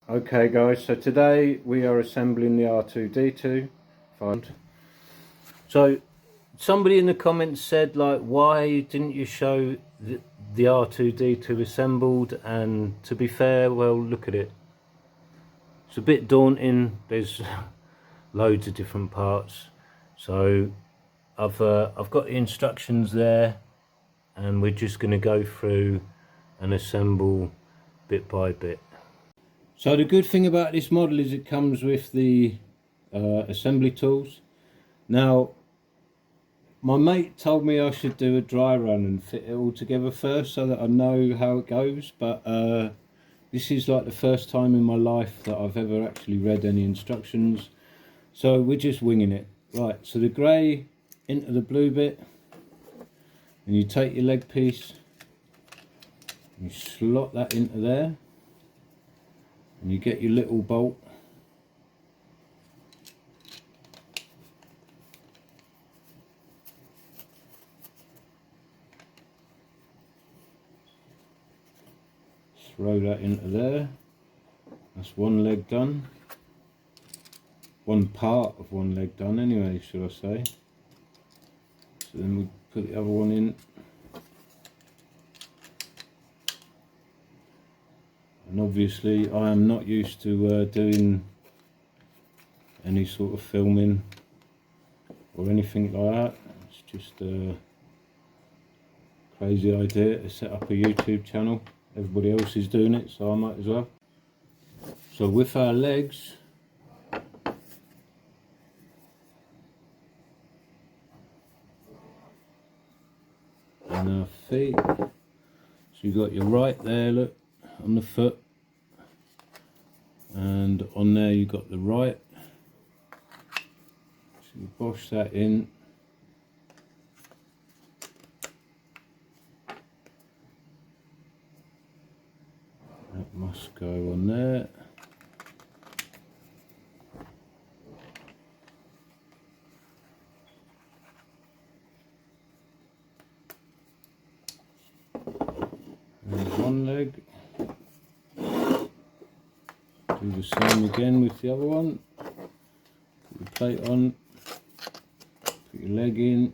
Okay guys, so today we are assembling the R2-D2 fund. So somebody in the comments said, like, why didn't you show the R2-D2 assembled? And to be fair, well, look at it. It's a bit daunting. There's loads of different parts. So I've got the instructions there, and we're just going to go through and assemble bit by bit. So the good thing about this model is it comes with the assembly tools. Now, my mate told me I should do a dry run and fit it all together first so that I know how it goes, but this is like the first time in my life that I've ever actually read any instructions, so we're just winging it. Right, so the grey into the blue bit, and you take your leg piece, you slot that into there, and you get your little bolt, throw that into there. That's one leg done, one part of one leg done anyway, should I say. So then we put the other one in, and obviously I am not used to doing any sort of filming or anything like that. It's just a crazy idea to set up a YouTube channel. Everybody else is doing it, so I might as well. So with our legs, and our feet, so you've got your right there, look, on the foot, and on there you've got the right. So you bosh that in, that must go on there. And one leg, do the same again with the other one. Put your plate on, put your leg in,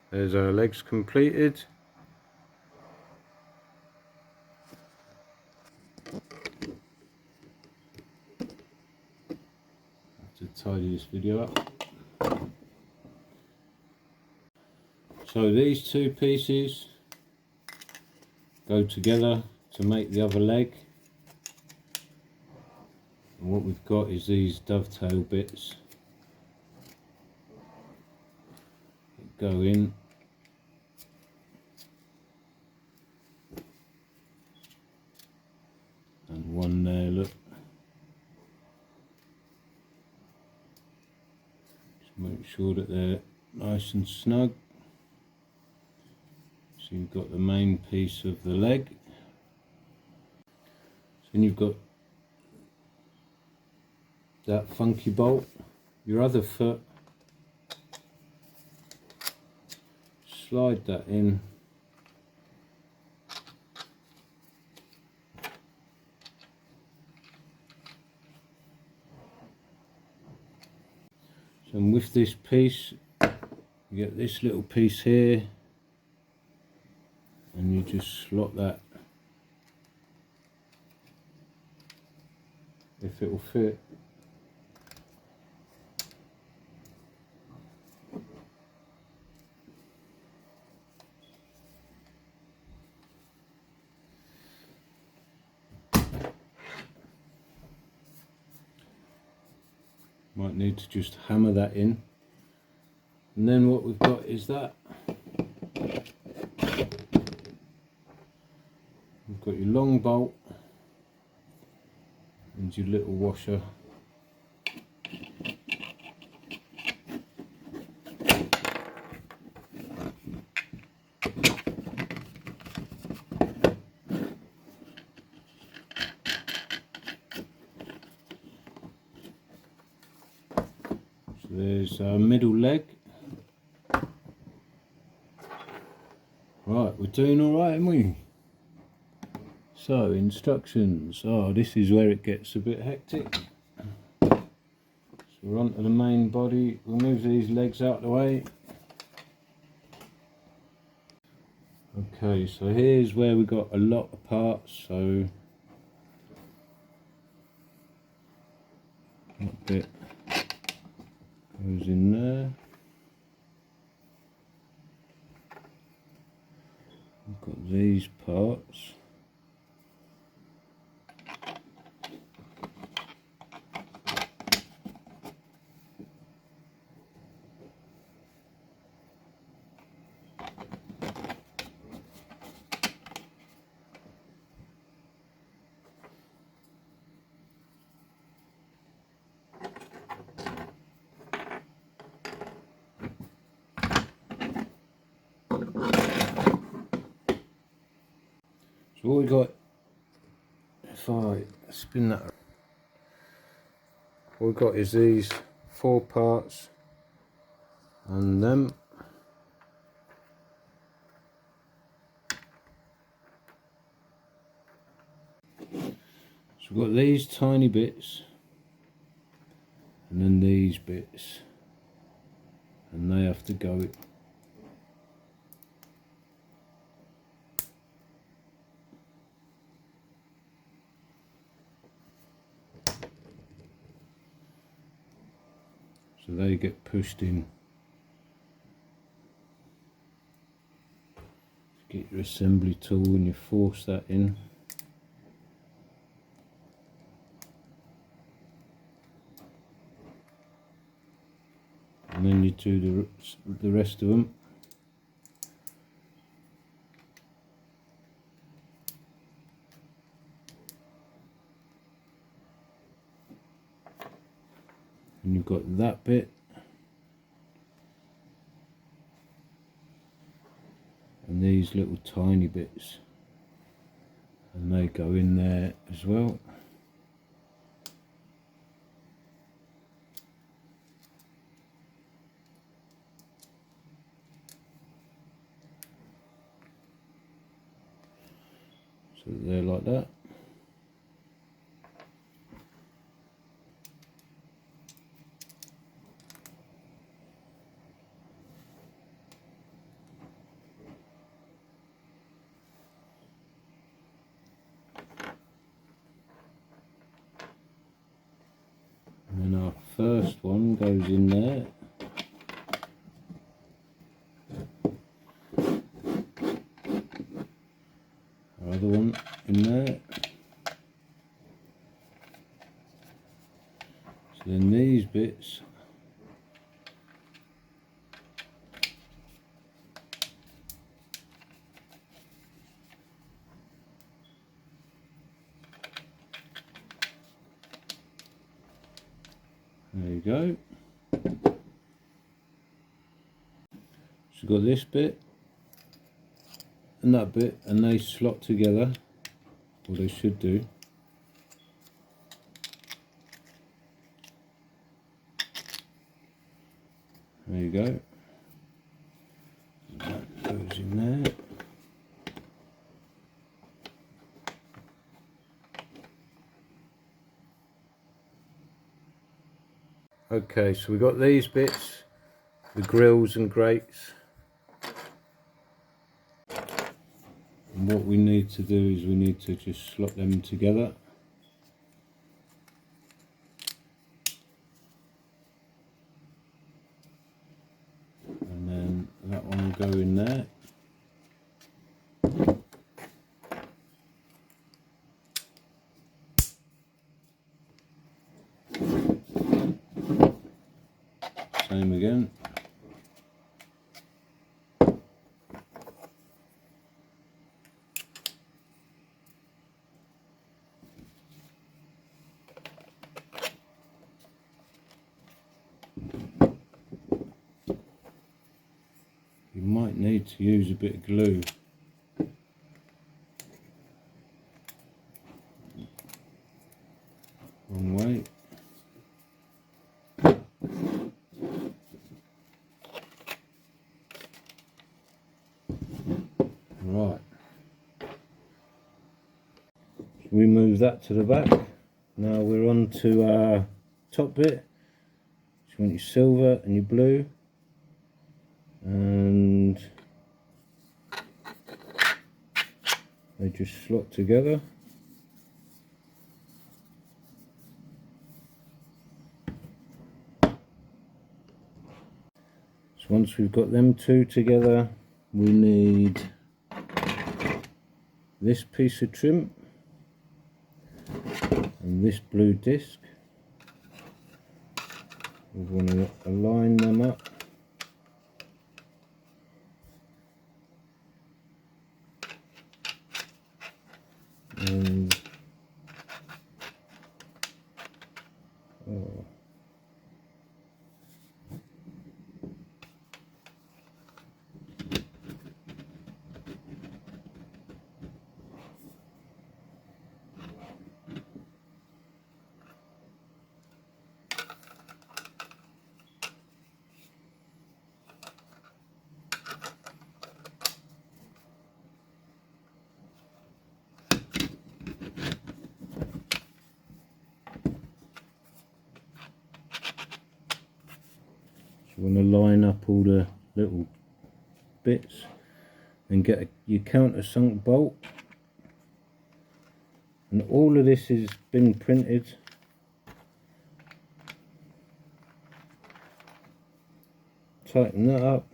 there's our legs completed. To tidy this video up. So these two pieces go together to make the other leg, and what we've got is these dovetail bits that go in, and one there, look. Make sure that they're nice and snug. So you've got the main piece of the leg. So then you've got that funky bolt, your other foot, slide that in. So with this piece, you get this little piece here, and you just slot that, if it will fit. Might need to just hammer that in, and then what we've got is that you've got your long bolt and your little washer. So there's our middle leg. Right, we're doing alright, aren't we? So, instructions. Oh, this is where it gets a bit hectic. So we're onto the main body. We'll move these legs out of the way. Okay, so here's where we got a lot of parts. So that bit goes in there. We've got these parts. So what we got, if I spin that, what we've got is these 4 parts and them. So we've got these tiny bits and then these bits, and they have to go so they get pushed in. Get your assembly tool and you force that in. And then you do the rest of them. And you've got that bit. And these little tiny bits. And they go in there as well. So they're like that. And then our first one goes in there. Our other one in there. So then these bits there you go. So we've got this bit and that bit, and they slot together, or they should do. There you go. And that goes in there. Okay, so we've got these bits, the grills and grates. And what we need to do is we need to just slot them together. And then that one will go in there. Same again. You might need to use a bit of glue. Wrong way. we move that to the back. Now we're on to our top bit. So you want your silver and your blue, and they just slot together. So once we've got them two together, we need this piece of trim and this blue disc. We want to align them up. And you want to line up all the little bits and get your countersunk bolt, and all of this has been printed. Tighten that up,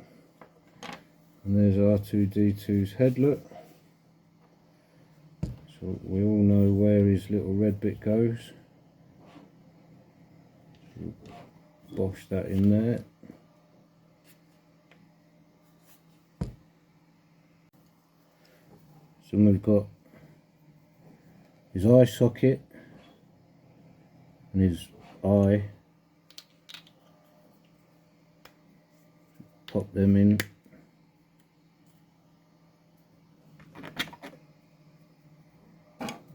and there's R2-D2's head look. So we all know where his little red bit goes. Bosh that in there. So we've got his eye socket and his eye. Pop them in.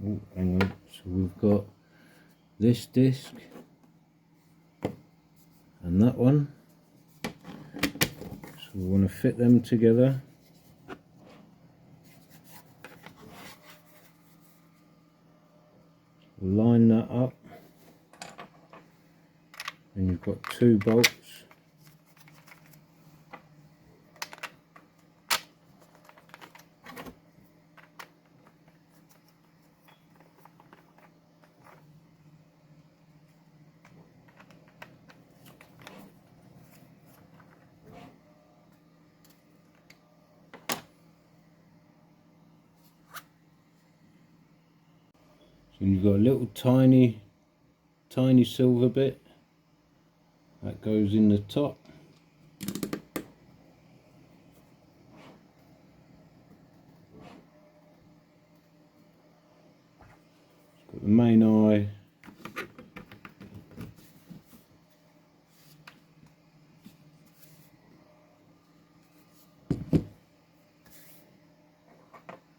Oh, hang on. So we've got this disc and that one. So we want to fit them together. Line that up, and you've got two bolts. So you've got a little tiny silver bit that goes in the top. It's got the main eye.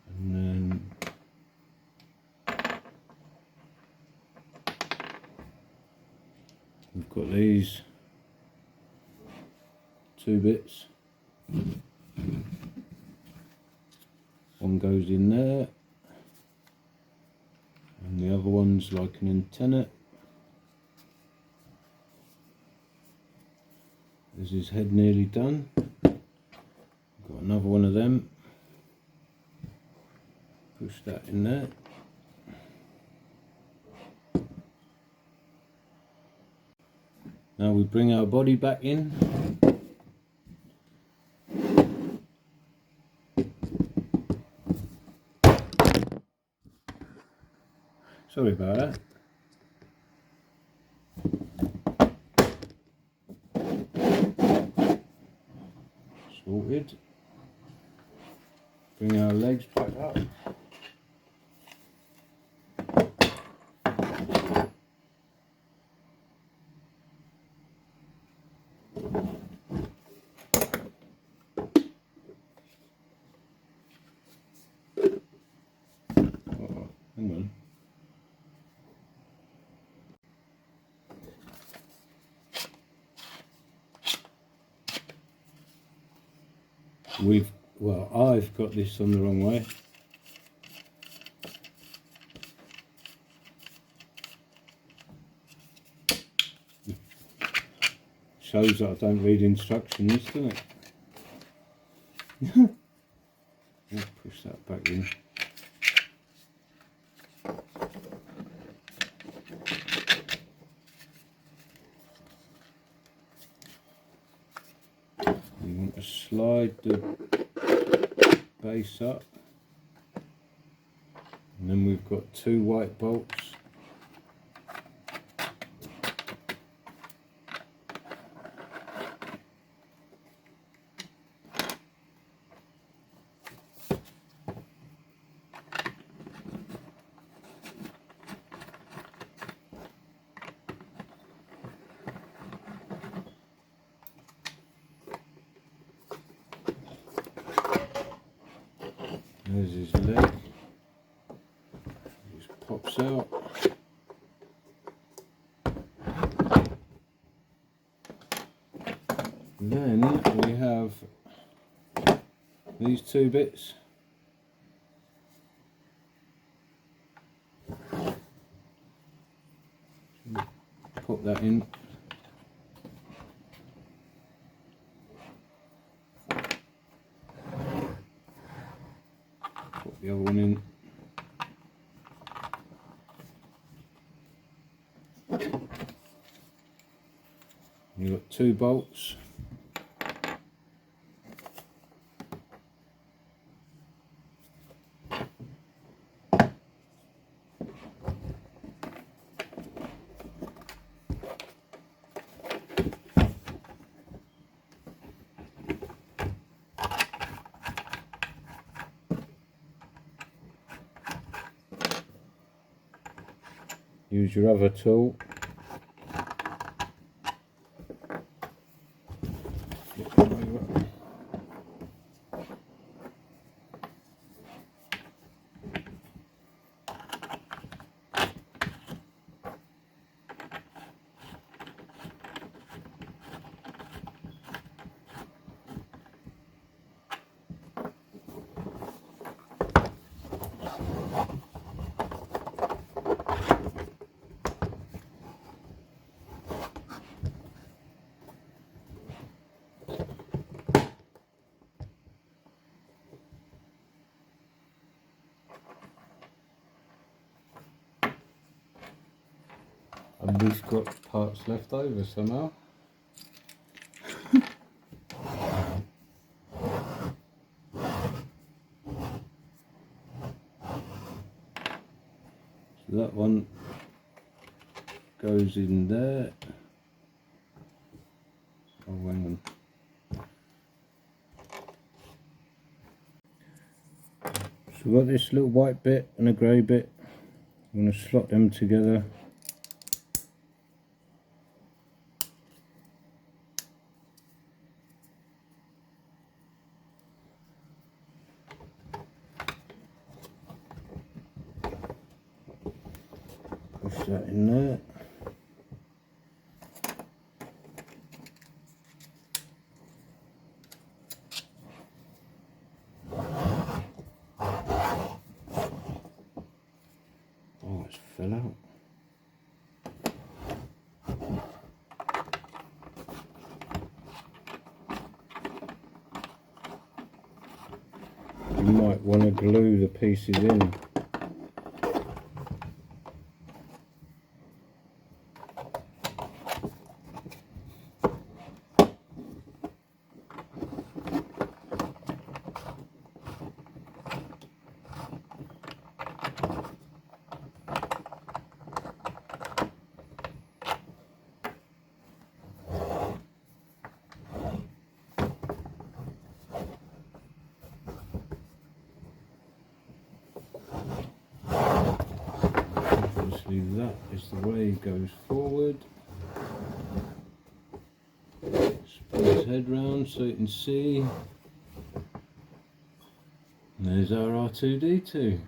And then we've got these two bits. One goes in there, and the other one's like an antenna. There's his head nearly done. Got another one of them. Push that in there. Now we bring our body back in. Sorry about that. Sorted. Bring our legs back up. Hang on. I've got this on the wrong way. Shows that I don't read instructions, doesn't it? I'll push that back in. You want to slide the base up, and then we've got 2 white bolts. There's his leg, just pops out. Then we have these 2 bits. Put that in. Put the other one in. You've got 2 bolts. Use your other tool. Flip it over. And we've got parts left over somehow. So that one goes in there. Oh, hang on. So we've got this little white bit and a grey bit. I'm going to slot them together. Push that in there. Oh, it's fell out. You might want to glue the pieces in. That is the way it goes forward. Spin his head round so you can see. And there's our R2-D2.